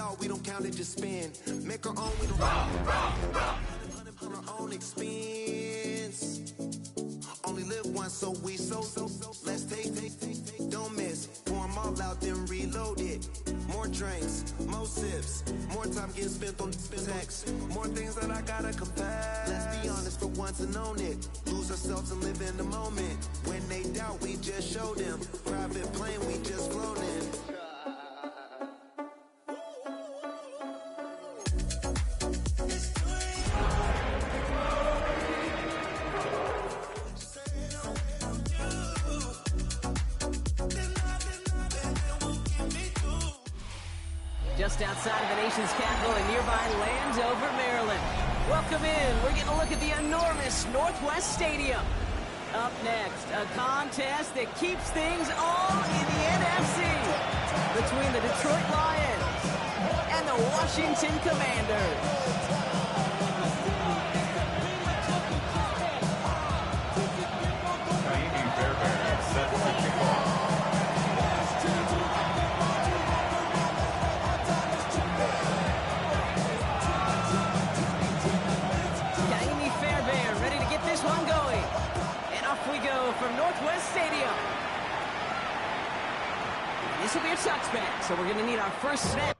out, we don't count it, just spend. Make our own, we don't on our own expense. Only live once, so let's take, don't miss. Pour 'em all out, then reload it. More drinks, more sips, more time getting spent on text. More things that I gotta confess. Let's be honest for once and own it. Lose ourselves and live in the moment. When they doubt, we just show them. Private plane, we just flown in. Just outside of the nation's capital in nearby Landover, Maryland. Welcome in. We're getting a look at the enormous Northwest Stadium. Up next, a contest that keeps things all in the NFC between the Detroit Lions and the Washington Commanders. From Northwest Stadium. This will be a touchback, so we're going to need our first snap.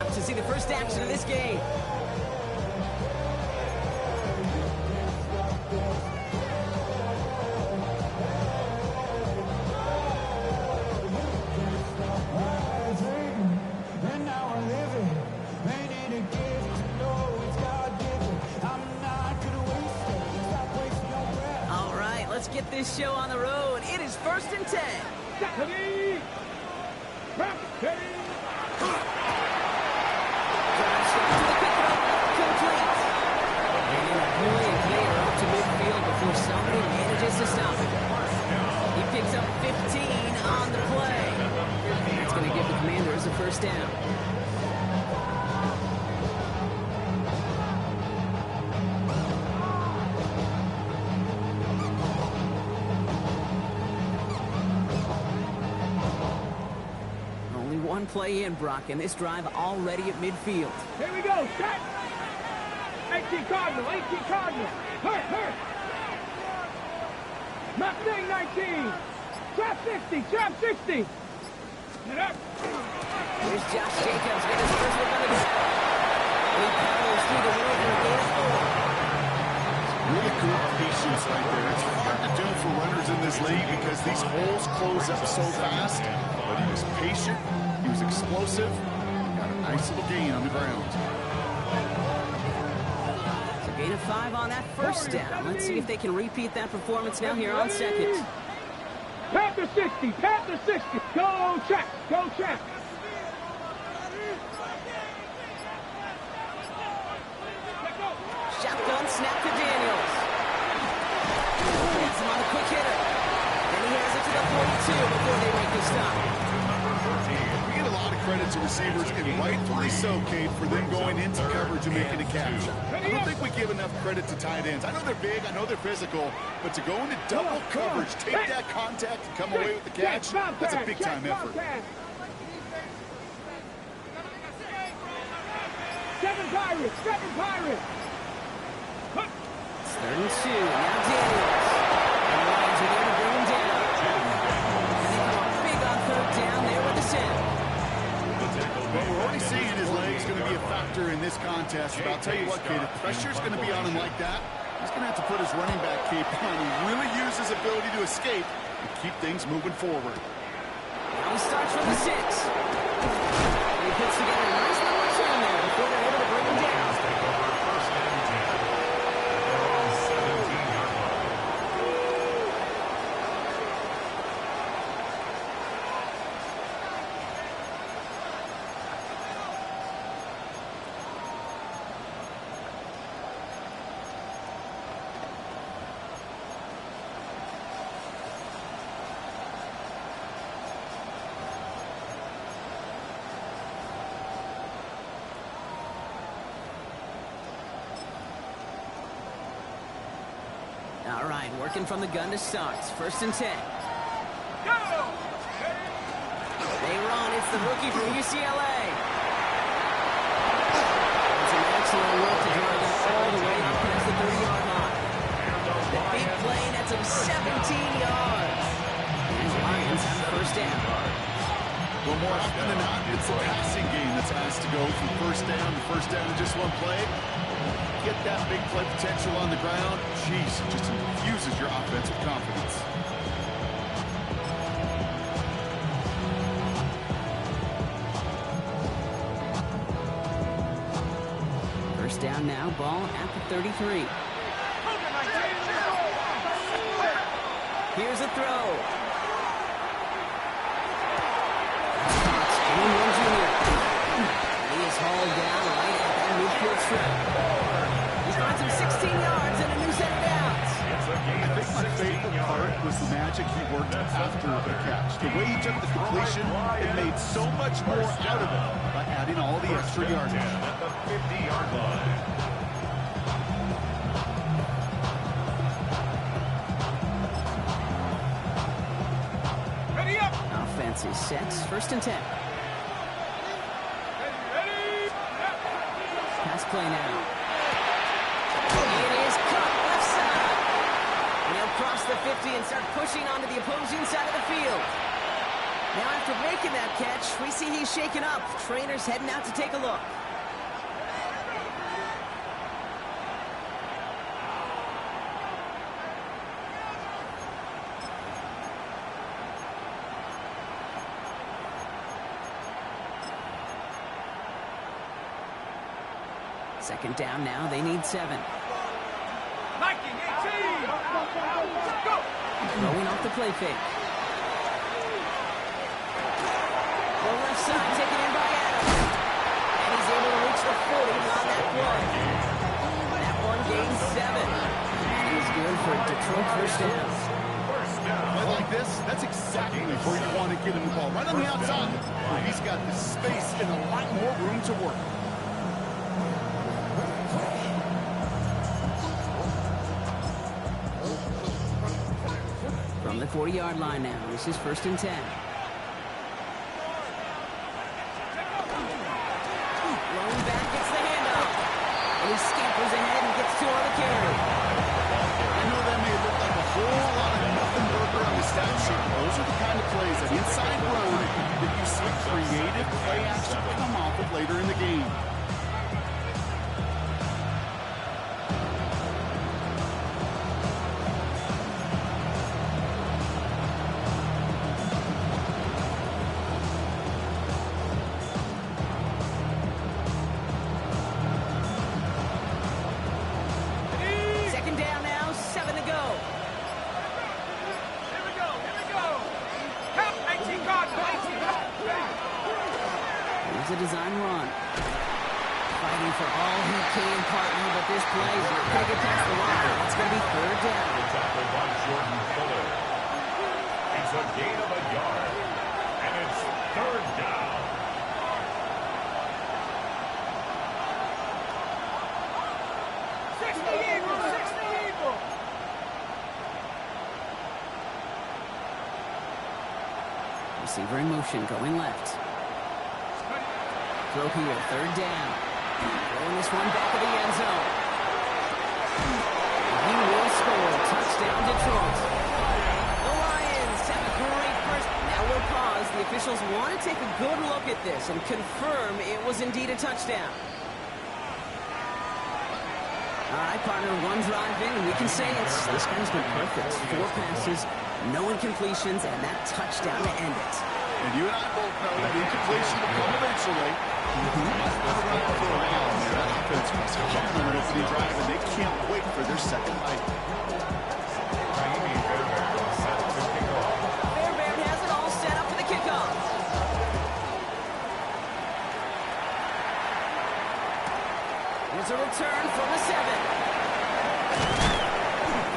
To see the first action of this game. All right, let's get this show on the road. It is 1st and 10. Before somebody manages to stop him. He picks up 15 on the play. That's going to give the Commanders a first down. Only one play in, Brock, and this drive already at midfield. Here we go, set! 18 Cardinal, 18 Cardinal. Hurt! Mustang 19! Trap 60, trap 60! Get up! Here's Josh Jacobs, get his first look on the ground. He powers through the middle for a gain of 4. Really good patience right there. It's hard to do for runners in this league because these holes close up so fast. But he was patient, he was explosive, got a nice little gain on the ground. Gain of 5 on that first down. Let's see if they can repeat that performance now here on second. Panther 60, Panther 60. Go check, go check. Shotgun snap to Daniels. Gets him on the quick hitter. Then he has it to the 42 before they make the stop. We get a lot of credit to receivers, and rightfully so, Kate, for them going into coverage and making a catch. I don't think we give enough credit to tight ends. I know they're big, I know they're physical, but to go into double coverage, take that contact, and come away with the catch, that's a big-time effort. 7 Pirates, 7 Pirates. It's 3rd and 2. Now Daniels. And the Lions are there to bring him down. And they come up big on 3rd down there with the 7. seeing his legs going to be a factor in this contest. But I'll tell you what, kid, if pressure's going to be on him like that, he's going to have to put his running back cape on and really use his ability to escape and keep things moving forward. Now he starts from the 6. And he puts together a nice little return there before they're able to bring him down. All right, working from the gun to start. 1st and 10. Go! They run. It's the rookie from UCLA. It's an excellent look to drive that all the way up past the 30-yard line. The big play nets him 17 yards. And the Lions have a 1st down. Well, more often than not, it's the passing game that's asked to go from 1st down to 1st down in just one play. Get that big play potential on the ground. Jeez, it just infuses your offense with confidence. First down now, ball at the 33. Here's a throw. It's Jr. He is hauled down right at that midfield strip. He finds him 16 yards and a new set of downs. I think my favorite part was the magic he worked after the catch. The way he took the completion, it made so much more out of it by adding all the extra yardage. At the 50-yard line. Ready up! Offense is set. 1st and 10. Ready! Pass play now. It is cut left side. And he'll cross the 50 and start pushing onto the opposing side of the field. Now after making that catch, we see he's shaken up. Trainer's heading out to take a look. Second down now, they need 7. Liking 18! Go! Throwing off the play fake. The left side taken in by Adams. And he's able to reach the 40 on that play. That one gains 7. And he's good for a Detroit 1st down. Play like this, that's exactly where you want to get him the ball. Right on the outside, where he's got the space and a lot more room to work. From the 40-yard line now, this is 1st and 10. Rolling back, gets the handoff. And he scampers ahead and gets 2 on the carry. I know that may look like a whole lot of nothing burger on the stat sheet. Those are the kind of plays, that inside road, that you see creative play action come off of later in the game. Second down now, 7 to go. Here we go! Help! 18 Cardinal! 18! Here's a design run. Fighting for all he can, partner, but this play is not going to get past the line. It's going to be 3rd down. The tackle by Jordan Fuller. It's a gain of a yard. And it's 3rd down. Receiver in motion, going left. Throw here, 3rd down. Throwing this one back of the end zone. He will score. Touchdown, Detroit. The Lions have a great first. Now we'll pause because the officials want to take a good look at this and confirm it was indeed a touchdown. All right, partner, one drive in, and we can say this guy's been perfect. 4 passes, no incompletions, and that touchdown to end it. And you and I both know that incompletion will come eventually. That offense was hot on an opening drive, and they can't wait for their second fight. Fairbairn has it all set up for the kickoff. Here's a return from the 7.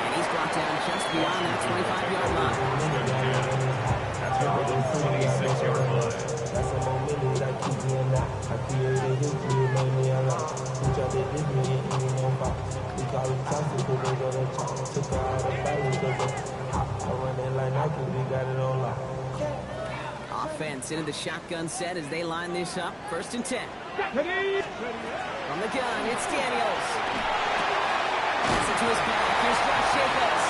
And he's brought down just beyond that 25-yard line. That's over the 46-yard line. That's a moment that keep me alive. I created history, made me alive. Who tried to hit me, ain't no box. We call it toxic, cause they go to chop. Took her out of balance, cause I run it like Nike, we got it on lock. Offense into the shotgun set as they line this up. 1st and 10. From the gun, it's Daniels. Gets it to his back. Here's Josh Jacobs.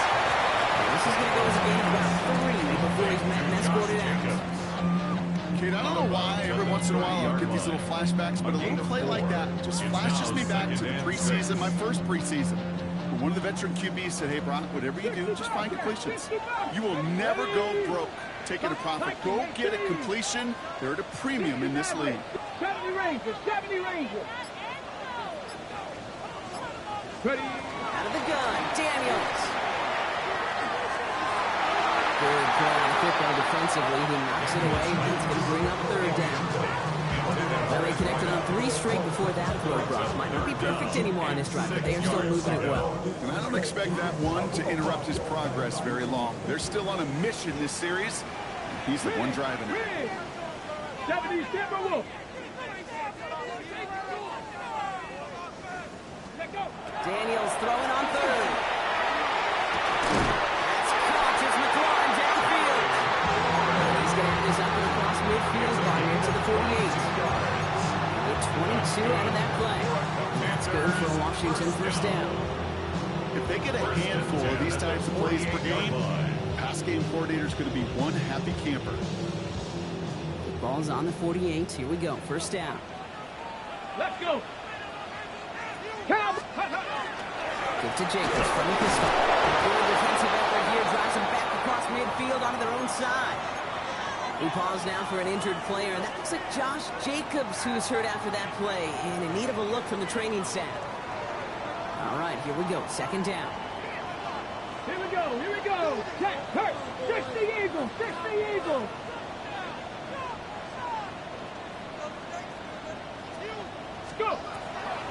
This is going to go as a gain of about 3 before he's met and escorted out. Kate, I don't know why every once in a while I'll get these little flashbacks, but a little play like that just flashes me back to the preseason, my first preseason. One of the veteran QBs said, hey, Brock, whatever you do, just find completions. You will never go broke taking a profit. Go get a completion. They're at a premium in this league. 70 Rangers, 70 Rangers. Ready. Out of the gun, Daniels. Good play on the football defensively. He knocks it away. He's going to bring up 3rd down. Well, they connected on 3 straight before that throw, Brock. Might not be perfect anymore on this drive, but they are still moving it well. And I don't expect that one to interrupt his progress very long. They're still on a mission this series. And he's the one driving it. 70 Timberwolves. Daniels throwing on 3rd. That's caught. It's McLaurin downfield. He's going to have this up and across midfield, partner, to the 48. Get 22 out of that play. That's good for a Washington 1st down. If they get a handful of these types of plays per game, pass game coordinator's going to be one happy camper. The ball's on the 48. Here we go. 1st down. Let's go. Come. Give to Jacobs from the pistol. Good defensive effort here. Drives him back across midfield onto their own side. We pause now for an injured player, and that looks like Josh Jacobs, who's hurt after that play, and in need of a look from the training staff. All right, here we go. 2nd down. Here we go. Here we go. Check. Hurt. 60 Eagles. 60 Eagles. Let's go.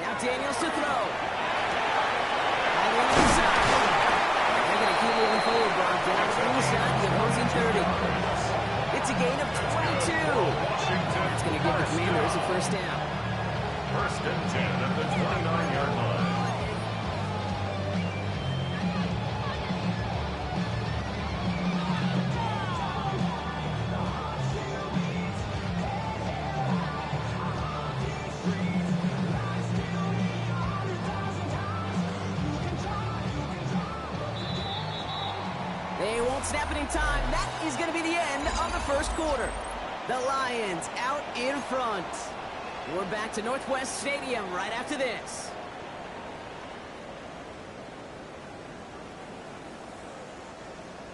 Now Daniels to throw. On the inside. They're going to keep moving forward, Brock. Down to the inside, the opposing 30. It's a gain of 22. That's going to give the Commanders a 1st down. 1st and 10 at the 29-yard line. They won't snap it in time. That is going to be the end of the 1st quarter. The Lions out in front. We're back to Northwest Stadium right after this.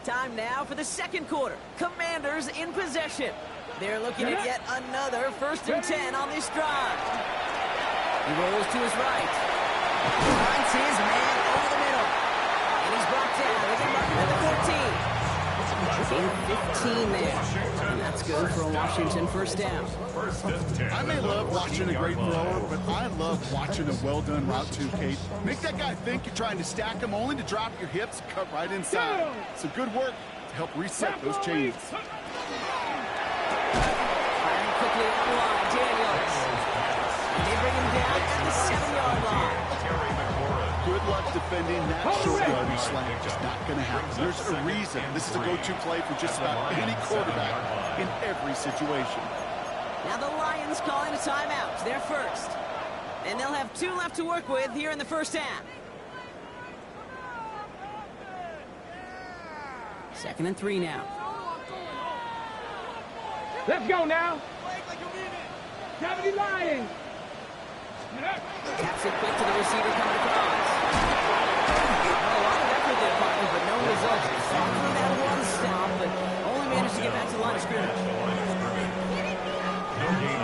Time now for the 2nd quarter. Commanders in possession. They're looking at yet another 1st and 10 on this drive. He rolls to his right. Runs his man over the middle. And he's brought down. They're going to mark him at the 14. Gain 15 there. And that's good for a Washington 1st down. 1st and 10. I may love watching a great thrower, but I love watching a well-done route too, Kate. Make that guy think you're trying to stack him only to drop your hips and cut right inside. It's a good work to help reset those chains. Firing quickly up the line, Daniels. And they bring him down at the 7-yard line. Good luck defending that short yardage slant. Just not going to happen. There's a reason this is a go-to play for just about any quarterback in every situation. Now the Lions calling a timeout. They're first. And they'll have 2 left to work with here in the 1st half. 2nd and 3 now. Let's go now. 70 Lions. Taps it quick to the receiver coming across. A lot of effort there, partner, but no results. Saw through that one stop, but only managed to get back to the line of scrimmage.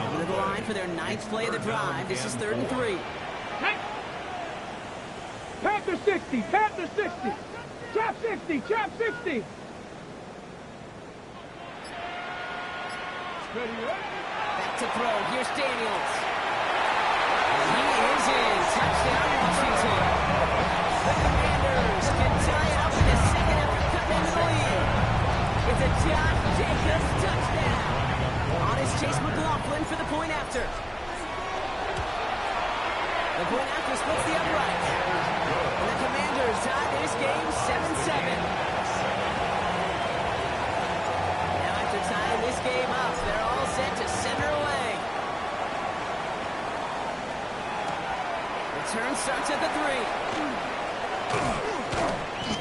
Over to the line for their 9th play of the drive. This is 3rd and 3. Panther 60, Panther 60. Trap 60, Trap 60. Back to throw. Here's Daniels. And he is in. Touchdown, Washington. The Commanders can tie it up in the second after cutting into the lead. It's a Josh Jacobs touchdown. On his Chase McLaughlin for the point after. The point after splits the upright. And the Commanders tie this game 7-7. Now after tying this game up, they're all set to center away. Return starts at the 3.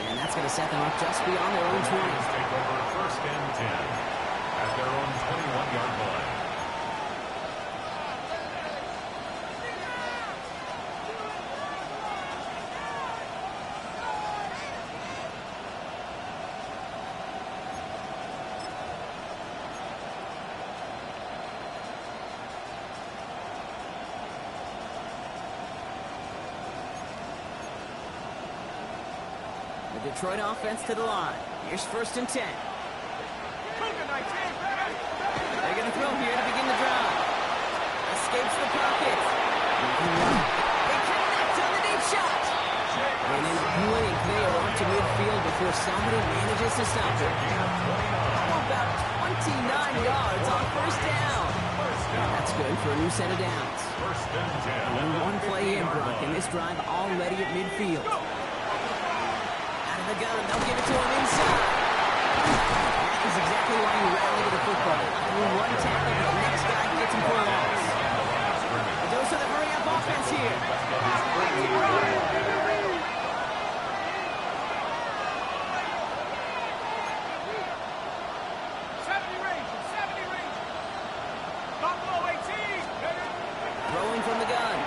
And that's going to set them up just beyond their own 20. Take over 1st and 10 at their own 21-yard line. The Detroit offense to the line. Here's 1st and 10. They're going to throw here to begin the drive. Escapes the pocket. They connect on the deep shot. And in a blink, they are up to midfield before somebody manages to stop it. About 29 yards on 1st down. That's good for a new set of downs. 1st and 10. Only one play in, Brock, and this drive already at midfield. The gun, they'll give it to him inside. That is exactly why you rally to the football. Through one tackle, the next guy gets him for a loss. A dose of the hurry-up offense here. 70 Rangers. Buffalo 18. Throwing from the gun.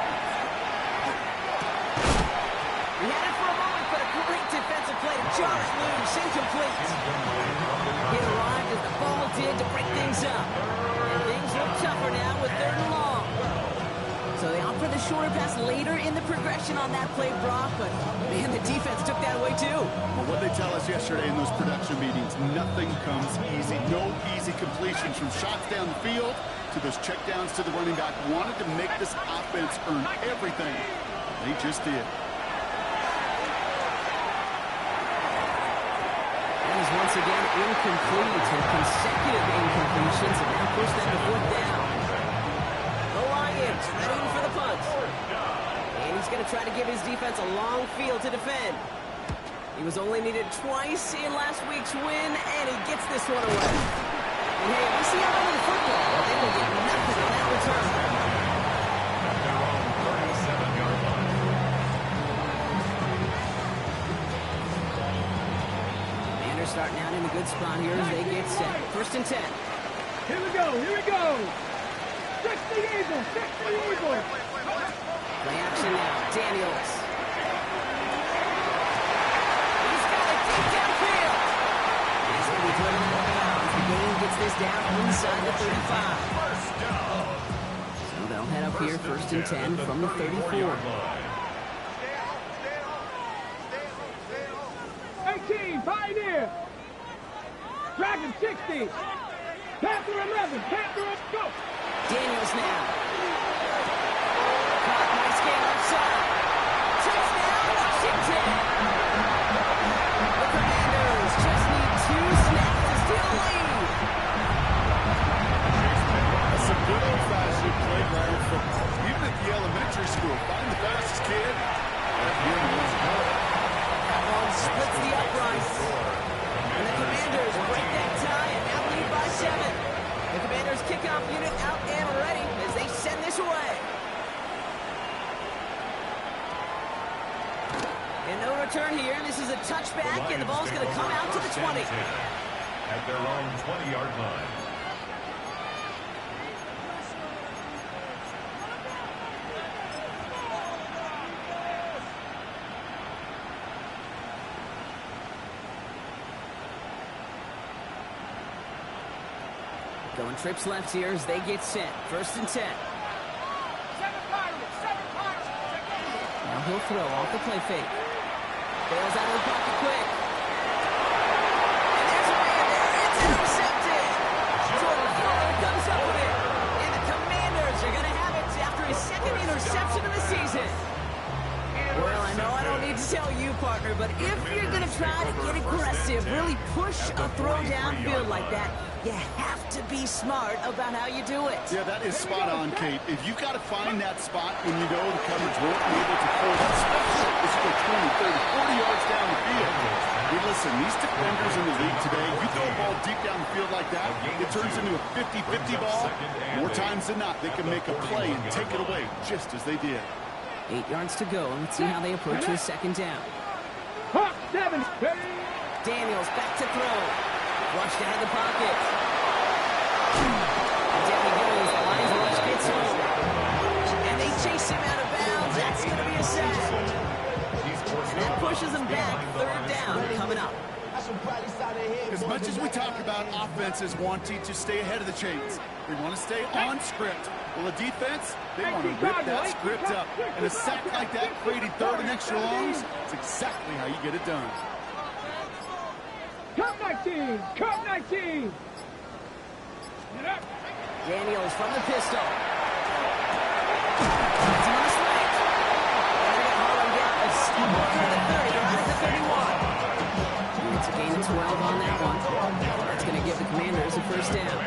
He had it for a moment, but a great defensive play to jar it loose. Incomplete. It arrived as the ball did to break things up. And things look tougher now with 3rd and long. So they opt for the shorter pass later in the progression on that play, Brock, but man, the defense took that away too. Well, what they tell us yesterday in those production meetings, nothing comes easy. No easy completions from shots down the field to those checkdowns to the running back. Wanted to make this offense earn everything. They just did. Once again, incomplete and consecutive incompletions, and now push them to 4th down. The Lions ready for the punt. And he's going to try to give his defense a long field to defend. He was only needed twice in last week's win, and he gets this one away. And hey, we see how they the football. They will get nothing on that return. At their own 37-yard line. Starting out in a good spot here as they get set. 1st and 10. Here we go. 60 Eagles. Play action now. Daniels. He's got it deep downfield. He's going to be put out of bounds. The game gets this down inside the 35. So they'll head up here 1st and 10 from the 34. 18, Pioneer. Dragon 60. Panther 11. Go. Daniels now. Caught, nice game outside. Touchdown, Washington. The Commanders just need 2 snaps to steal a lead. That's some good old-fashioned playground football. Even at the elementary school, find the fastest kid. Splits the uprights. And the Commanders break that tie and now lead by 7. The Commanders kickoff unit out and ready as they send this away. And no return here. This is a touchback, and the ball's going to come out to the 20. At their own 20-yard line. Showing trips left here as they get set. 1st and 10. Now he'll throw off the play fake. Bails out of the pocket quick. And there's a man there. It's intercepted. Jordan Fuller comes up with it. And the Commanders are going to have it after his 2nd interception of the season. Well, I know I don't need to tell you, partner, but if you're going to try to get aggressive, really push a throw downfield like that, you have to be smart about how you do it. Yeah, that is spot on, Kate. If you've got to find that spot when you know the coverage won't be able to pull, especially as you go 20, 30, 40 yards down the field. Hey, listen, these defenders in the league today, you throw a ball deep down the field like that, it turns into a 50-50 ball. More times than not, they can make a play and take it away just as they did. 8 yards to go, and let's see how they approach his 2nd down. Hawk 7. Daniels back to throw. Rushed out of the pocket. And down he goes. The Lions rush gets home. And they chase him out of bounds. That's going to be a sack. And that pushes him back. 3rd down coming up. As much as we talk about offenses wanting to stay ahead of the chains, they want to stay on script. Well, the defense, they want to rip that script up. And a sack like that, creating 3rd and extra longs, it's exactly how you get it done. Cut 19. Cut 19. Daniels from the pistol. It's on the slant. And they're going to haul him down a step over the 30. They're out of the 31. It's a gain of 12 on that one. That's going to give the Commanders a 1st down.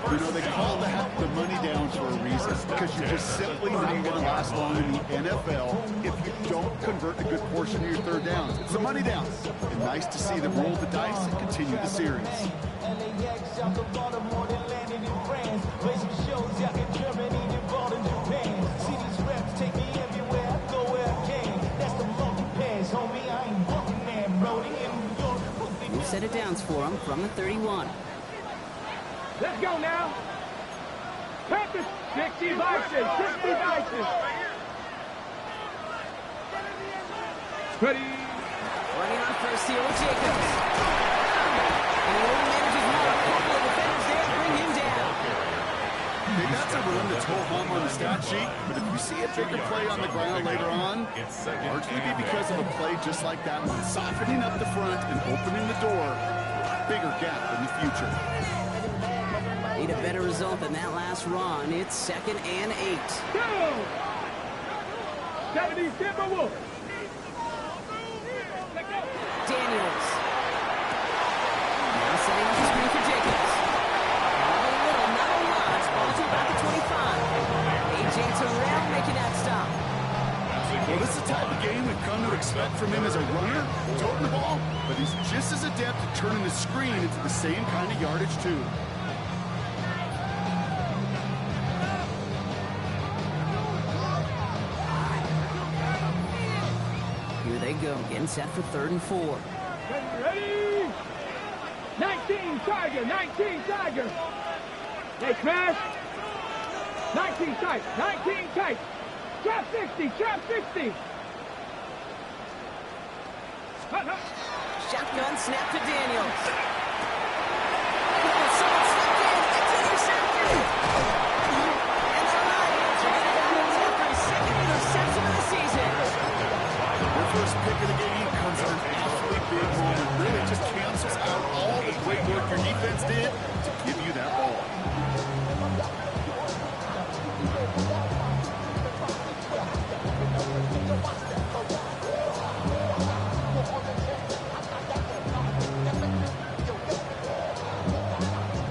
You know, they call that the money down for a reason, because you're just simply not going to last long in the NFL if you don't convert a good portion of your 3rd downs. It's the money down. And nice to see them roll the dice and continue the series. We'll set it downs for him from the 31. Let's go now. Panthers, 60 Vices, 60 Vices. Ready. Running on 1st here with Jacobs. And he only manages to a couple of defenders there to bring him down. Hey, that's a run that's ho hum on the stat sheet, but if you see a bigger play on the ground later on, it'll largely be because of a play just like that one, softening up the front and opening the door, bigger gap in the future. Need a better result than that last run. It's 2nd and 8. Go! 70 Timberwolves. Daniels. Now setting up the screen for Jacobs. Not a little, not a lot. Ball to about the 25. A.J. Terrell making that stop. Well, this is the type of game we've come to expect from him as a runner, toting the ball, but he's just as adept at turning the screen into the same kind of yardage, too. Here they go, getting set for 3rd and 4. Ready? 19 Tiger, 19 Tiger. They crash. 19 tight, 19 tight. Trap 60, trap 60. Shotgun snap to Daniels. Someone stepped in. It's intercepted. And the Lions are going to have it after his 2nd interception of the season. Their first pick of the game comes at an absolutely big moment. Really just cancels out all the great work your defense did to give you that ball.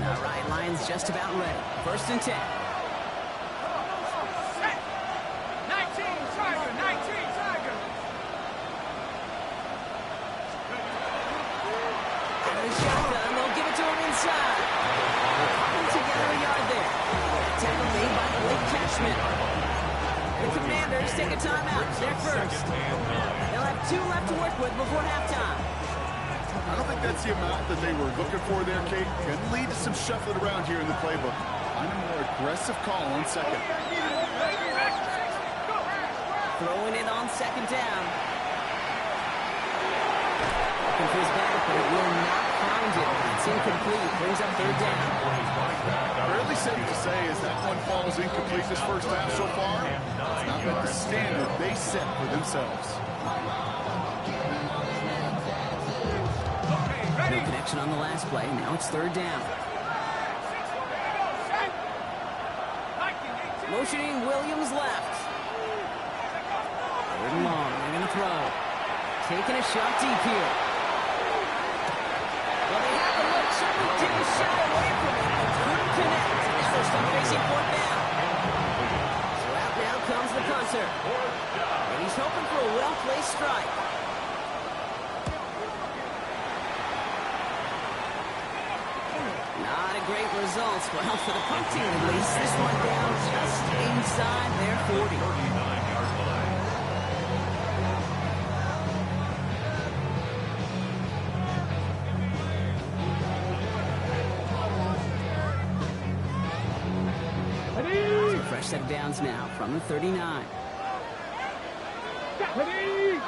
All right, Lions just about ready. 1st and 10. 19 Tiger, 19 Tiger. Out of the shotgun, they'll give it to him inside. They're putting together a yard there. Tackle made by Blake Cashman. The Commanders take a timeout. They're first. They'll have 2 left to work with before halftime. I don't think that's the amount that they were looking for there, Kate. Can lead to some shuffling around here in the playbook. Find a more aggressive call on 2nd. Throwing it on 2nd down. Looking for his back, but it will not find it. That's incomplete. Brings up third down. Fairly safe to say as that one falls incomplete this first half so far. It's not met the standard they set for themselves. No connection on the last play. Now it's third down. Motioning Williams left. Third and long. They're going to throw. Taking a shot deep here. Well, they have the look. Certainly didn't shy away from it, but couldn't connect. And now they're stuck facing fourth down. So out now comes the punter. And he's hoping for a well-placed strike. Not a great result. Well, for the punt team at least, this one down just inside their 40. 39-yard line. So fresh set of downs now from the 39. Ready?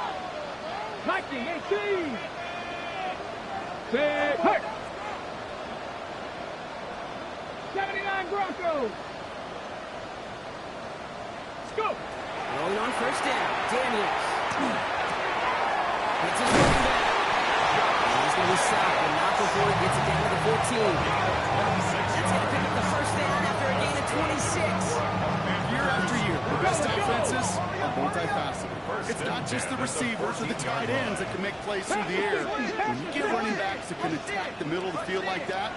19, 18. Set. Hurt. 79 Broncos. Let's go. Rolling on first down. Daniels. It's his running back. He's going to be stopped and not before he gets it down to the 14. That's going to pick up the first down after a gain of 26. Year after year, the best offenses are multifaceted. It's not just the receivers or the tight ends that can make plays through the air. When you get running backs that can attack the middle of the field like that,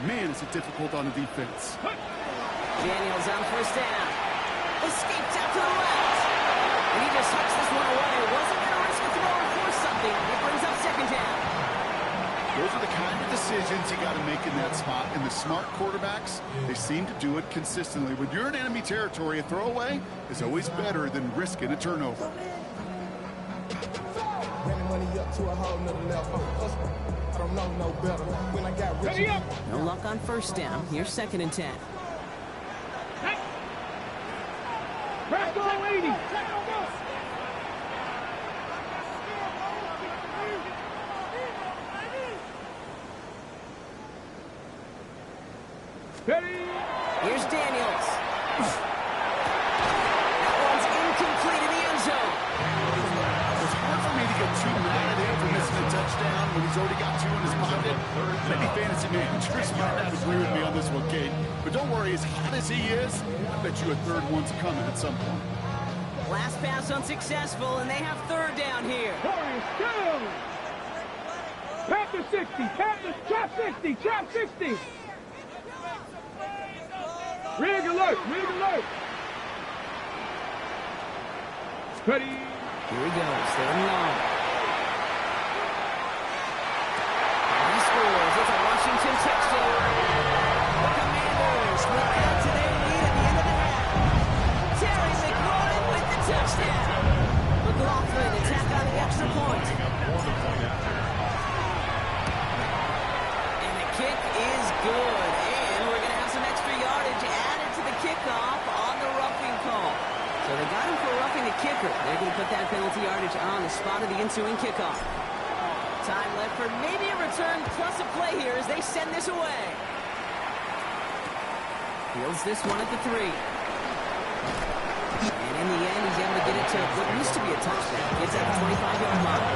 man, is it difficult on the defense. Daniels on first down. Escaped out to the left. And he just hucks this one away. Wasn't going to risk a throw or force something. It brings up second down. Those are the kind of decisions you got to make in that spot. And the smart quarterbacks, they seem to do it consistently. When you're in enemy territory, a throwaway is always better than risking a turnover. Ready up. No luck on first down. Here's second and 10. Bronco 80. Ready. Here's Daniels. That one's incomplete in the end zone. It's hard for me to get too mad at him for missing a touchdown when he's already got two in his pocket. Maybe fantasy managers might not agree with me on this one, Kate. But don't worry, as hot as he is, I bet you a third one's coming at some point. Last pass unsuccessful, and they have third down here. Torres, go. Panther 60. Panther, trap 60. Trap 60. Rig alert. Rig alert. Ready. Here he goes. Third and long. And he scores. It's a Washington touchdown. The Commanders will add to their lead at the end of the half. Terry McLaurin with the touchdown. McLaughlin attack on the extra point. And the kick is good. And we're going to have some extra yardage added to the kickoff on the roughing call. So they got him for roughing the kicker. They're going to put that penalty yardage on the spot of the ensuing kickoff. Time left for maybe a return plus a play here as they send this away. Fields this one at the 3. And in the end, he's able to get it to what used to be a touchdown. Gets at the 25-yard line.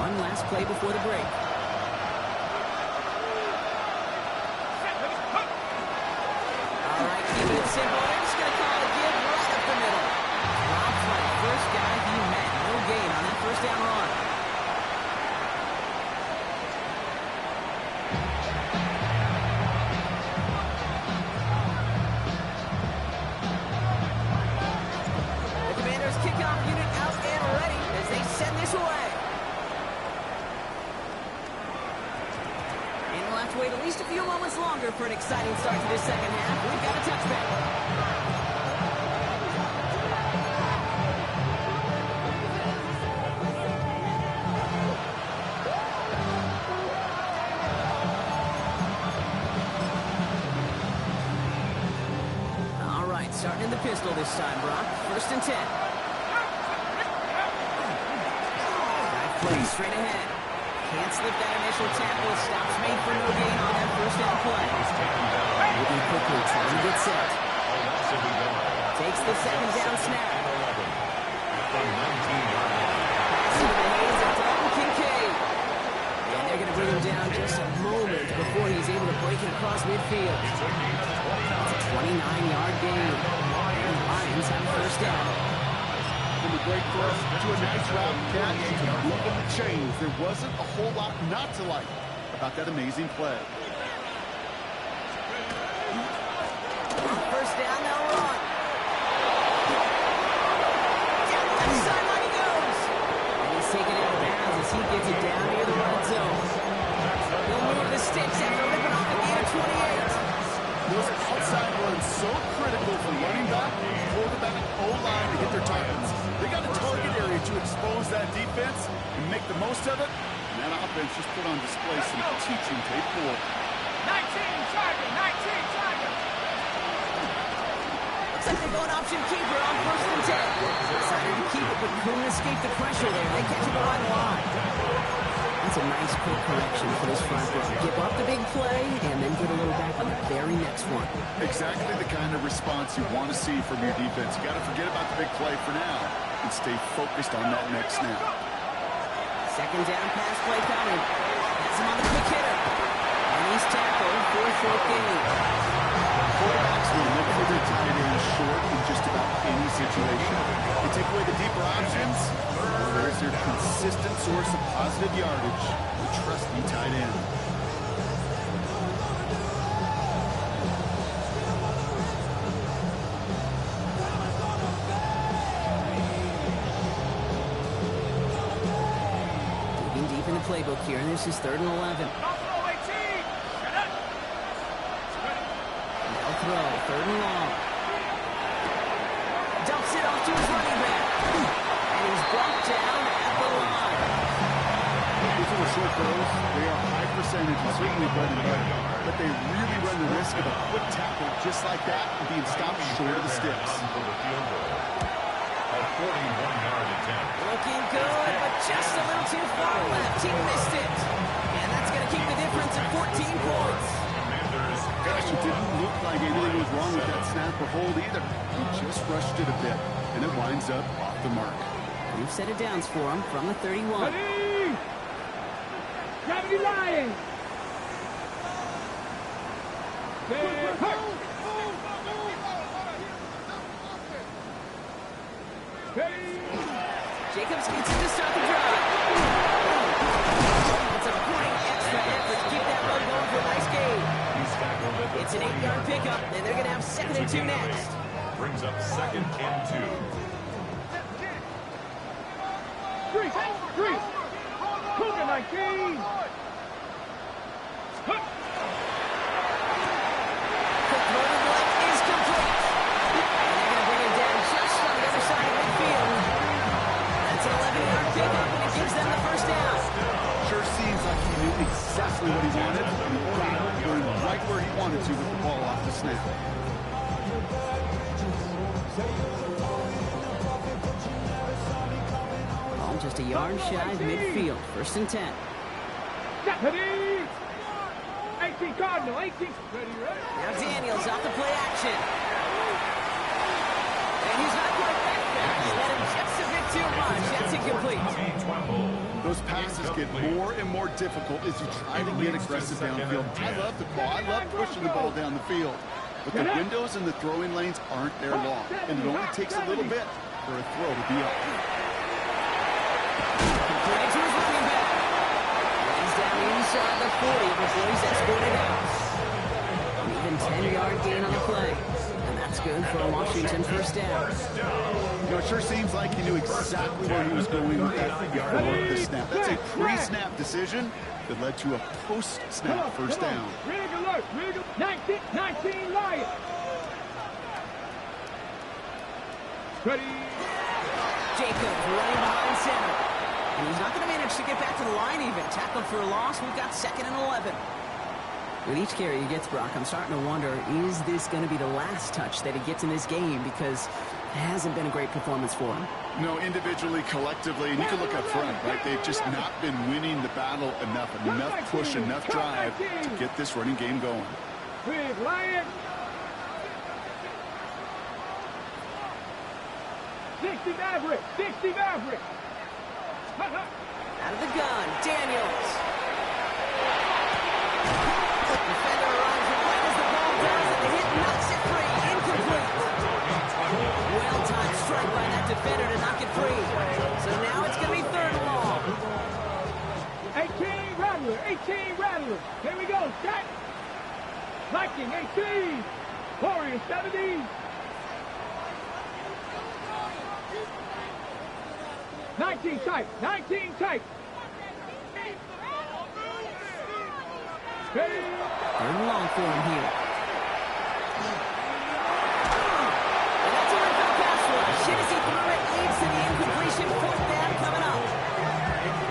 One last play before the break. All right, keeping it simple. They're just going to call it a give right up the middle. Drops like first guy he met. No gain on that first down run. The Commanders kickoff unit out and ready as they send this away. And we'll have to wait at least a few moments longer for an exciting start to this second half. We've got a touchback. All right, starting in the pistol this time, Brock. First and 10. Plays straight ahead. Can't slip that initial tackle. Stops made for no gain on that first down play. Moving quickly, trying to get set. Takes the second down snap. Pass into the hands of Dalton Kincaid. And they're going to bring him down just a moment before he's able to break it across midfield. It's a 29-yard gain. And the Lions have a first down. From a great cross to a nice route catch, moving the chains. There wasn't a whole lot not to like about that amazing play. First down, they'll run. Down the left sideline he goes. And he's taken out of bounds as he gets it down near the red zone. He'll move the sticks after ripping off at the end of 28. Those outside runs so critical for running back, quarterback, O-line to hit their targets. They got a target area to expose that defense and make the most of it. And that offense just put on display some teaching tape for it. 19 target, 19 target. Looks like they go an option keeper on first and 10. Decided to keep it, but couldn't escape the pressure there. They catch it behind the line. That's a nice quick correction for this front row. Give up the big play and then get a little back on the very next one. Exactly the kind of response you want to see from your defense. You got to forget about the big play for now and stay focused on that next snap. Second down pass play coming. Has him on the quick hitter. And he's tackled for a short gain. Quarterbacks will look for their tight end short in just about any situation. They take away the deeper options. There's their consistent source of positive yardage, the trusty tight end. Digging deep in the playbook here, and this is 3rd and 11. They'll throw, 3rd and long. Dumps it off to his running back. And he's brought down at the line. These are the short throws. They are high percentage and certainly bread and butter. But they really run the risk of a quick tackle just like that and being stopped short of the sticks. A 41-yard attempt. Looking good, but just a little too far left. He missed it. And that's going to keep the difference at 14 points. Gosh, it didn't look like anything was wrong with that snap or hold either. He just rushed it a bit, and it winds up off the mark. We've set it downs for him from the 31. Ready? Gravity Lions. Jacobs gets in to start the drive. It's a point extra effort to keep that run going for a nice gain. It's an 8-yard pickup, and they're going to have 2nd and 2 next. Brings up 2nd and 2. 3. Cougar 19. The throw to the left is complete. And they're going to bring him down just on the other side of midfield. That's an 11-yard pickup, and it gives them the first down. Sure seems like he knew exactly what he wanted, and he got it going right where he wanted to with the ball off the snap. Ball just a yard shy of midfield. 1st and 10. Ready? 18 Cardinal, 18. Ready, right? Now Daniels off the play action. And he's not quite that fast. Let him just a bit too much. That's incomplete. Those passes get more and more difficult as you try to get aggressive downfield. I love the call. I love pushing the ball down the field. But the windows and the throwing lanes aren't there long. And it only takes a little bit for a throw to be up. Right to his running back. Runs down inside the 40 before he's escorted out. An even 10-yard gain on the play. And that's good for a Washington first down. You know, it sure seems like he knew exactly where he was going with that the snap. That's a pre-snap decision that led to a post-snap first down. Rig alert, 19 Lions. Ready? Jacobs running behind center. And he's not going to manage to get back to the line even. Tackled for a loss. We've got 2nd and 11. With each carry he gets, Brock, I'm starting to wonder, is this going to be the last touch that he gets in this game? Because hasn't been a great performance for him. No, individually, collectively, and you can look up front, right? They've just not been winning the battle enough push, enough drive to get this running game going. Big Lion. 60 Maverick. 60 Maverick. Out of the gun, Daniels. Defender arrives right as the ball does, and the hit knocks it free. Incomplete. Well-timed strike by that defender to knock it free. So now it's going to be third and long. 18 Rattler. 18 Rattler. Here we go. Set. Viking 18. Warrior 70. 19 tight. 19 tight. Third and long for him here. And that's a rip pass rush. Hit as he threw it, leads to the incompletion. Fourth down coming up.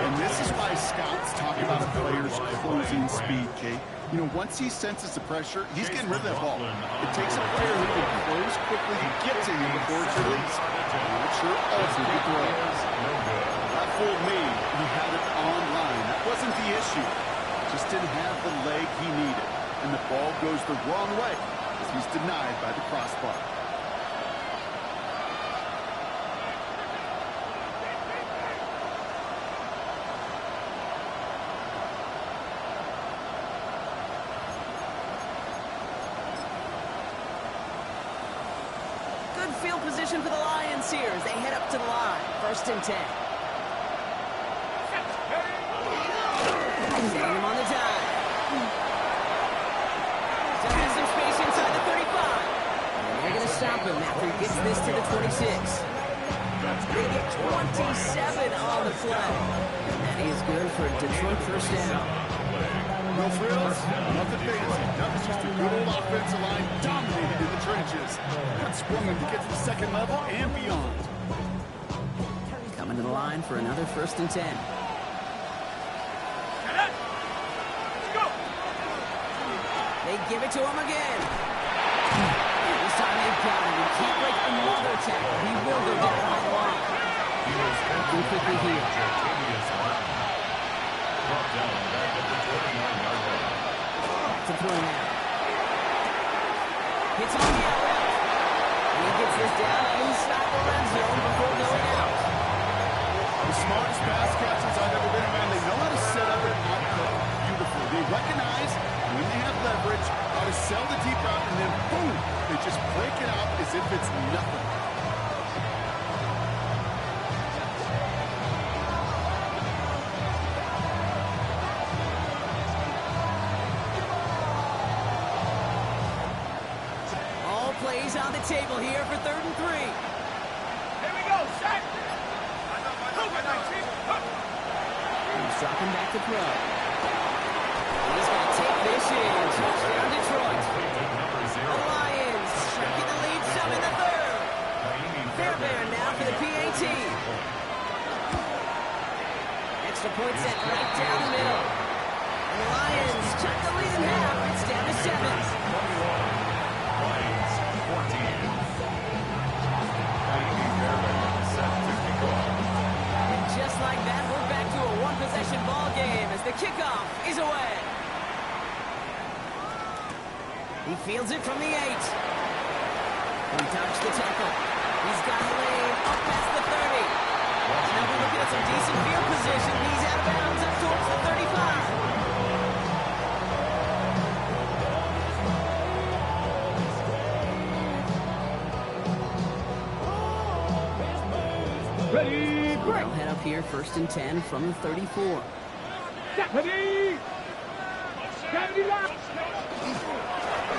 And this is why scouts talk about a player's closing speed, Kate. You know, once he senses the pressure, he's getting rid of that ball. It takes a player who can close quickly to get to him before it's released. Not sure ultimate throws. That fooled me. He had it on line. That wasn't the issue. Just didn't have the leg he needed. And the ball goes the wrong way as he's denied by the crossbar. Good field position for the Lions here as they head up to the line. First and 10. Setting him on the dive. So has some space inside the 35. And they're going to stop him after he gets this to the 26. They get 27 on the play. And that is good for Detroit first down. No frills, nothing fancy. Nothing, just a good old offensive line dominated in the trenches. Got sprung him to get to the second level and beyond. Coming to the line for another first and 10. They give it to him again. This time they've got him. He can't break another tackle. He will go down on the line. Working quickly here. Back to throw now. Hits on the outlet. And he gets this down inside the red zone before going out. The smartest pass catchers I've ever been around. They know how to set up and output beautifully. They recognize when they have leverage, how to sell the deep route, and then boom, they just break it out as if it's nothing. All plays on the table here for third and 3. Here we go. Set. He's dropping back to throw. He's going to take this in. Touchdown Detroit. The Lions shrinking the lead some in the third. Fairbairn now for the PAT. Extra point set right down the middle. And the Lions cut the lead in half. It's down to 7. And just like that, we're back to a one-possession ball game as the kickoff is away. He fields it from the 8. He dodged the tackle. He's got the lane up past the 30. Now we're looking at some decent field position. He's out of bounds up towards the 35. Ready, break. They'll head up here first and 10 from the 34. Ready. 79.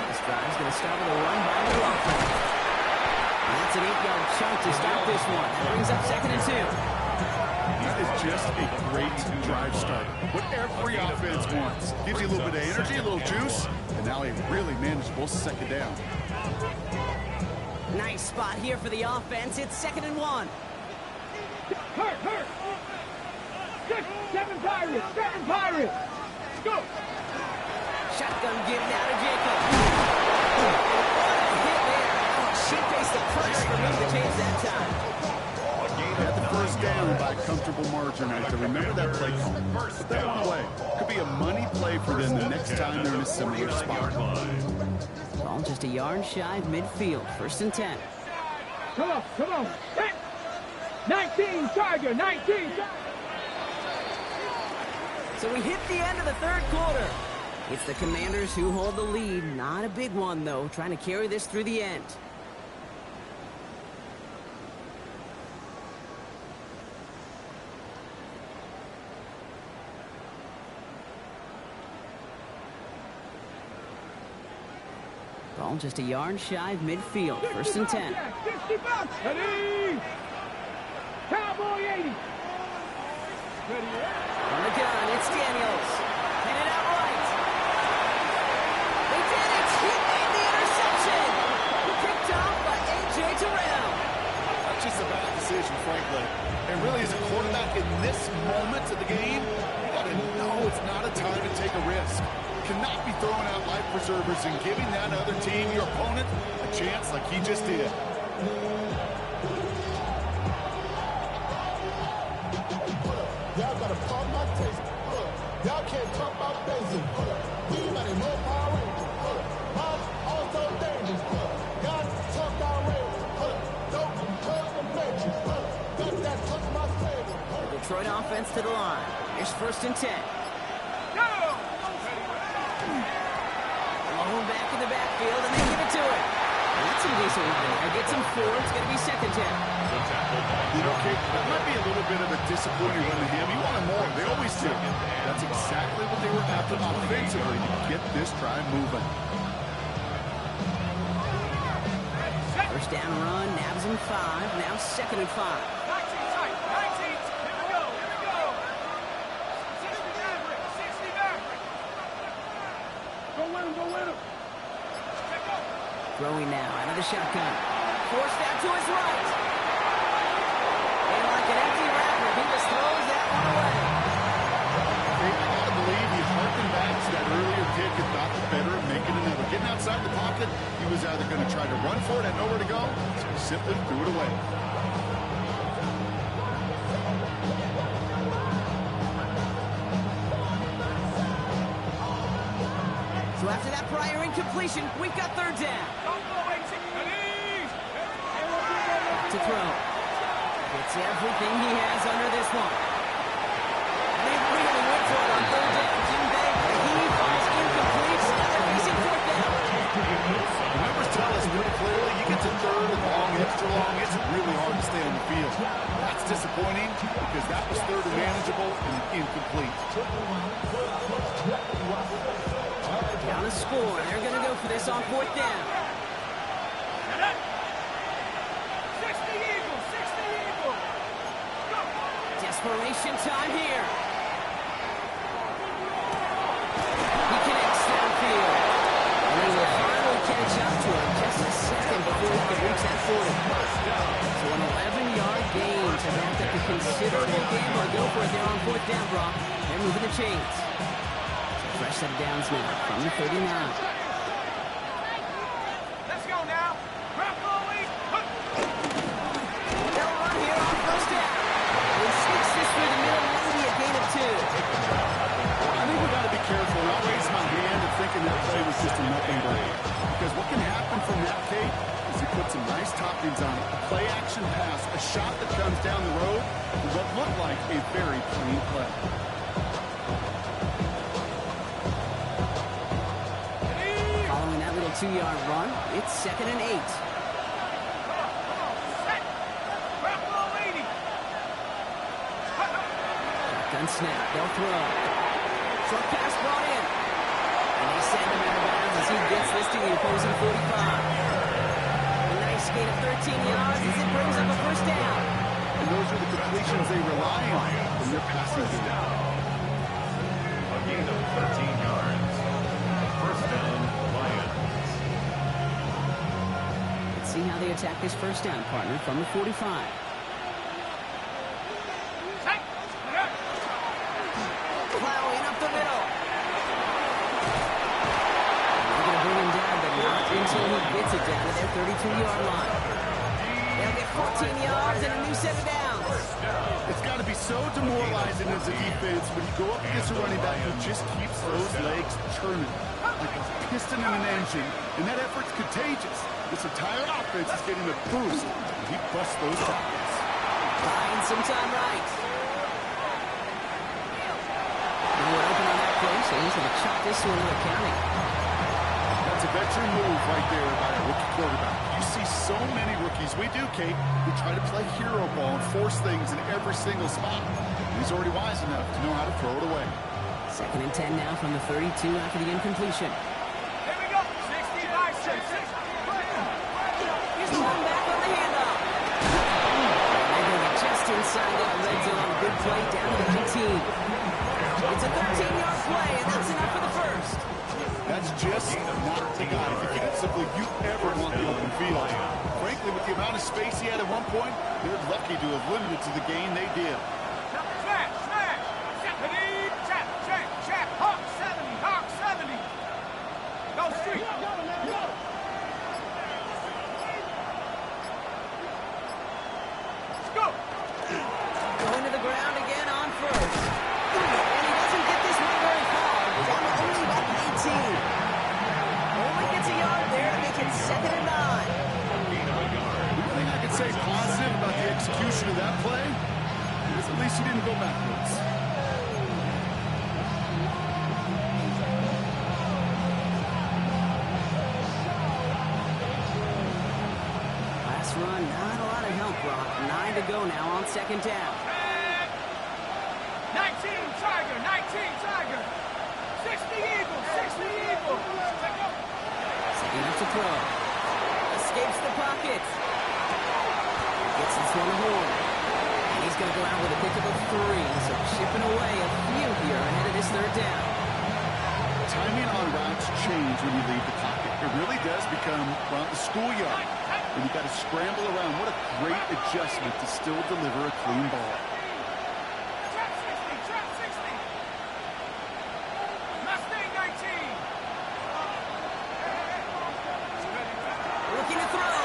This drive's going to start with a run by the offense. And that's an 8-yard chunk to start this one. That brings up second and 2. That is just a great drive start. What every offense wants. Gives you a little bit of energy, a little juice, and now a really manageable second down. Nice spot here for the offense. It's second and 1. Hurt. 7 Pirates. 7 Pirates. Go. Shotgun give now to Jacob. What a hit there. She faced the first for moving the chains that time. Got the first down by a comfortable margin right there. Remember that play call. Put that one away. Could be a money play for them the next time they're in a similar spot. Ball just a yard shy of midfield. 1st and 10. Come on, come on. 19, Charger, 19. So we hit the end of the 3rd quarter. It's the Commanders who hold the lead. Not a big one, though, trying to carry this through the end. Ball just a yard shy of midfield. 1st and 10. 60 bucks. Ready. Cowboy 80. Ready. On the gun, it's Daniels. Hit it out right. They did it. He made the interception. Picked off by A.J. Terrell. That's just a bad decision, frankly. And really, as a quarterback in this moment of the game, you got to know it's not a time to take a risk. Cannot be throwing out life preservers and giving that other team, your opponent, a chance like he just did. Y'all gotta pump my taste. Y'all can't talk about basic. Anybody know Power Rangers? Also dangerous. Y'all talk about Rangers. Dope, drugs, and matches. Got that touch my flavor. The Detroit offense to the line. Here's 1st and 10. Oh, back in the backfield, and they give it to him. That's some decent line there. Gets him 4. It's going to be 2nd down. You know, Kate, that might be a little bit of a disappointing run to him. You wanted more. They always do. That's exactly what they were after offensively to get this drive moving. 1st down run, nabs him 5. Now 2nd and 5. 19 tight. 19. Here we go. Here we go. 60 Maverick. 60 Maverick. Go win him. Go win him. Throwing now out of the shotgun. Forced out to his right. And like an empty wrapper, he just throws that one away. I gotta believe he harkened back to that earlier kick and thought the better of making another. Getting outside the pocket, he was either going to try to run for it, had nowhere to go, so he simply threw it away. So after that prior incompletion, we've got 3rd down. To throw. Gets everything he has under this one. They really went for it on 3rd down, didn't they? He falls incomplete. Now they're facing 4th down. The numbers tell us pretty clearly, you get to 3rd and long, extra long, it's really hard to stay on the field. That's disappointing because that was 3rd and manageable and incomplete. Down a score. They're going to go for this on 4th down. Desperation time here. He connects downfield. And they will finally catch up to him just a second before he can reach that 40. So an 11-yard gain to wrap up a considerable game. They'll go for it there on 4th down, Brock. They're moving the chains. Fresh set of downs now from the 39. Let's go now. They'll run here on 1st down. He sneaks this through the middle, maybe a gain of 2. I think we got to be careful. I'll raise my hand and thinking that play was just a nothing burger. Because what can happen from that, Kate, is he put some nice toppings on it. A play action pass, a shot that comes down the road with what looked like a very clean play. Following that little 2-yard run, it's 2nd and 8. Shotgun snap, they'll throw. Short pass brought in. And they send him out of bounds as he gets this to the opposing 45. A nice gain of 13 yards as it brings up a 1st down. And those are the completions they rely on from their passing game. A gain of 13 yards. 1st down, Lions. Let's see how they attack this 1st down, partner, from the 45. Plowing up the middle. They're going to bring him down, but not until he gets it down to their 32-yard line. They'll get 14 yards and a new set of downs. It's got to be so demoralizing as a defense when you go up against a running back who just keeps those legs churning like a piston in an engine, and that effort's contagious. This entire offense is getting a boost as he busts those tackles. Buying some time right. We're open on that play, so he's going to chuck this one to the county. That's a veteran move right there by a rookie quarterback. You see so many rookies, we do, Kate, who try to play hero ball and force things in every single spot. He's already wise enough to know how to throw it away. 2nd and 10 now from the 32 after the incompletion. Here we go. 60 by 6. Here's the one back on the handoff. They're going to get just inside that red zone. Good play down to the 18. It's a 13-yard play, and that's enough for the first. That's just not the guy defensively you ever want the open field. Frankly, with the amount of space he had at one point, they're lucky to have limited to the gain they did. Smash, smash. Check. Hawk 70. Go street. Let's go. Going to the ground again on first. And he doesn't get this one very far. Down to only about the 18. Only gets a yard there to make it 2nd and 9. The thing I could say positive about the execution of that play is at least he didn't go backwards. Last run, not a lot of help, Brock. 9 to go now on 2nd down. 19 Tiger. 60 Eagles. Setting up to throw. Escapes the pocket. Gets this one home. And he's going to go out with a pick of a 3. So chipping away a few here ahead of this 3rd down. Timing on routes change when you leave the pocket. It really does become, well, the schoolyard. And you got to scramble around. What a great adjustment to still deliver a clean ball. Trap 60. Mustang 19. Looking to throw.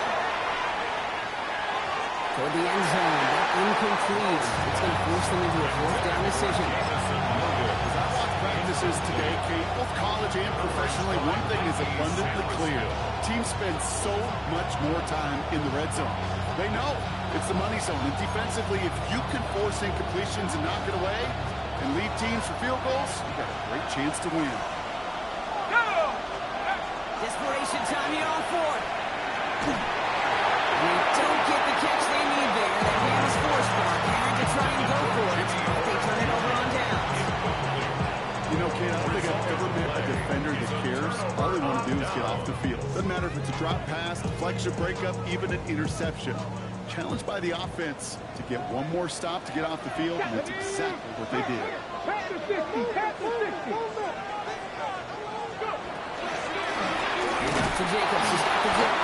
Toward the end zone, but incomplete. It's going to force them into a 4th down decision. As I watch practices today, Kate, both college and professionally, one thing is abundantly clear. Teams spend so much more time in the red zone. They know it's the money zone. And defensively, if you can force incompletions and knock it away and lead teams for field goals, you got a great chance to win. Desperation time here on 4th. They don't get the catch they need there. That man was forced, Brock. Had to try and go for it, but they turn it over on downs. You know, Kate, I don't think I've ever met a defender that cares. All they want to do is get off the field. Doesn't matter if it's a drop pass, deflection, breakup, even an interception. Challenged by the offense to get one more stop to get off the field, and that's exactly what they did. Pass to 60. To Jacobs, he's got the drop.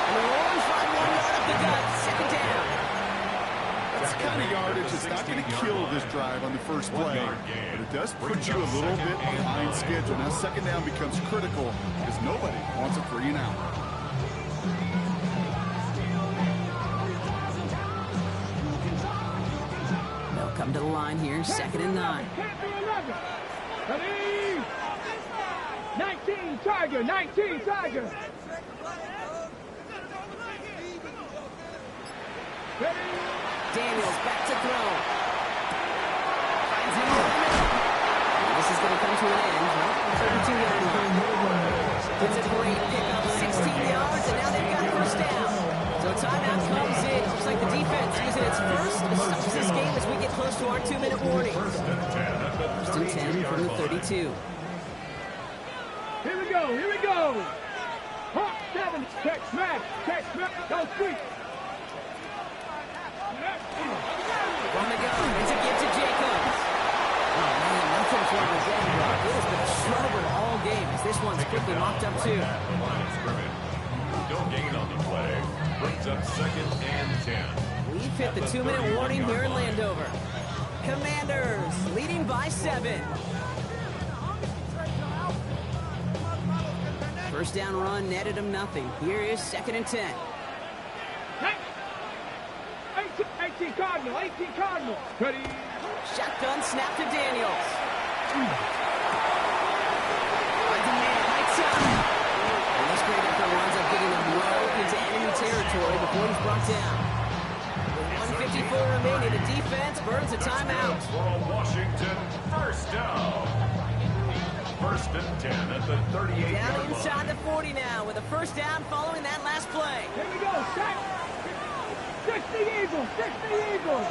And the Rollins find 1 yard up the gut. 2nd down. That's the kind of yardage that's not going to kill this drive on the first play, but it does put you a little bit behind schedule. Now 2nd down becomes critical because nobody wants a 3 and out. They'll come to the line here, 2nd and 9. 19 Tiger. Daniels back to throw. Finds him in the middle. This is going to come to an end. 32-yard line. It's a great pickup, 16 yards, and now they've got 1st down. So timeout comes in. Looks like the defense using its first to stop this game as we get close to our 2-minute warning. 1st and 10 from the 32. Here we go. Hawk 7. Check smash. Go street. From the gun, it's a give to Jacobs. Oh, man, nothing for him again, Brock. It has been a struggle all game as this one's quickly mopped up, too. No gain on the play. Brings up 2nd and 10. We've hit the 2-minute warning here in Landover. Commanders leading by 7. 1st down run netted them nothing. Here is 2nd and 10. Cardinal, 18 Cardinal. Ready. Shotgun snap to Daniels. Finds a man, right side. And this great effort winds up getting him well into enemy territory before he's brought down. With 1:54 remaining, the defense burns a timeout. For a Washington first down. First and 10 at the 38-yard Down line. inside the 40 now with a first down following that last play. Here we go, set. 60 Eagles, 60 Eagles.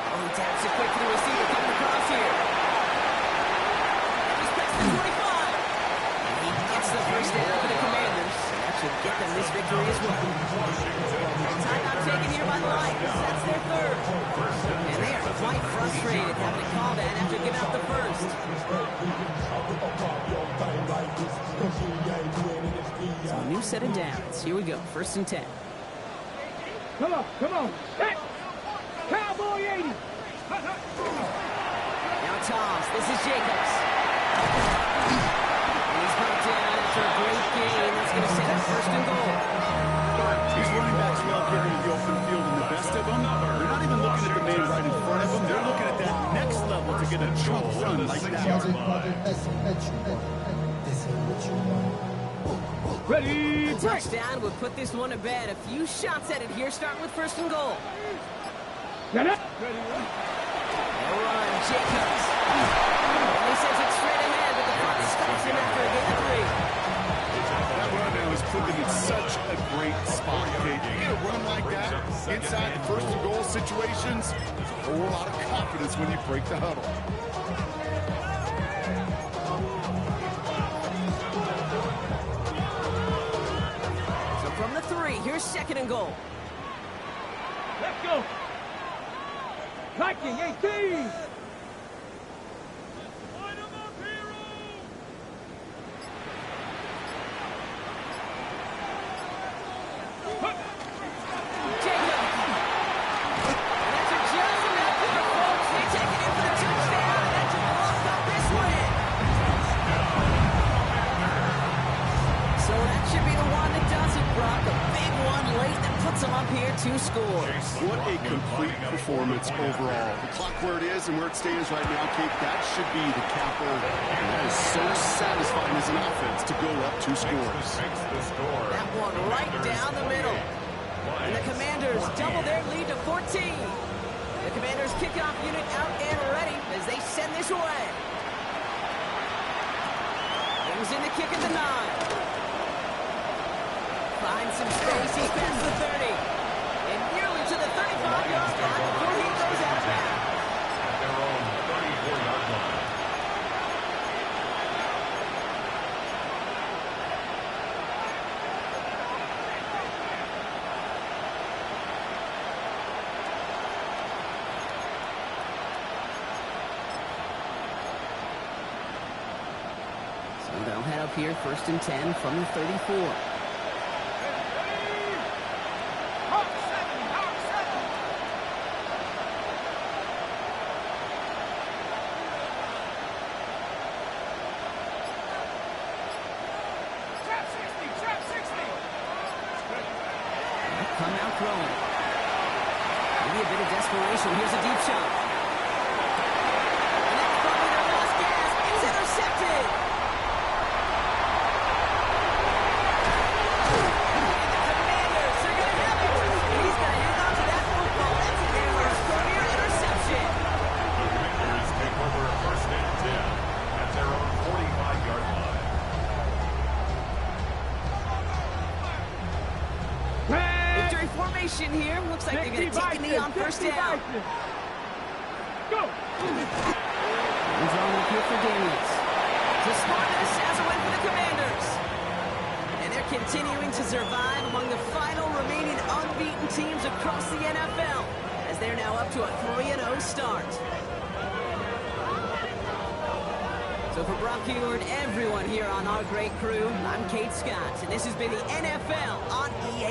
Oh, he taps it quick to the receiver coming across here. He's past the 25. And he gets the first down for the Commanders. And that should get them this victory as well. Timeout taken here by the Lions. That's their third. And they are quite frustrated having to call that after giving up the first. So a new set of downs. Here we go. First and 10. Come on, come on. Set. Cowboy 80. Now toss. This is Jacobs. And he's brought down after a great game. That's going to set up first and goal. These running backs well carrying the open field, and the best of them, they're not even looking at the man right in front of them. They're looking at that next level to get a chunk run like that. Ready. The touchdown would put this one to bed. A few shots at it here, starting with first and goal. Get up. They'll run, Jacobs. And he sends it straight ahead, but the front stops him after a gain of 3. That run now is putting in such a great spot, Kate. You get a run like that inside the first and goal situations, there's a whole lot of confidence when you break the huddle. So from the 3, here's second and goal. Let's go. Viking 18. Two scores. What a complete performance overall. The clock where it is and where it stands right now, Kate, that should be the capper. And that is so satisfying as an offense to go up 2 scores. That one right down the middle. And the Commanders double their lead to 14. The Commanders kickoff unit out and ready as they send this away. Brings in the kick at the 9. Finds some space. He's past the 30. And nearly to the 35-yard line before he goes out of bounds. At their own 34-yard line. So they'll head up here first and 10 from the 34. Come out throwing. Maybe a bit of desperation. Here's a deep shot. And that's probably their last gasp. It's intercepted. And the Commanders are going to have it. He's going to hang on to that football. That's their first career interception. The Commanders take over first and 10 at their own 45-yard line. Victory formation here. Looks like they're going to take a knee on first down. Go. And drawing up here for Daniels. Smartness has a win for the Commanders. And they're continuing to survive among the final remaining unbeaten teams across the NFL as they're now up to a 3-0 start. So for Brock Huard, everyone here on our great crew, I'm Kate Scott, and this has been the NFL on EA.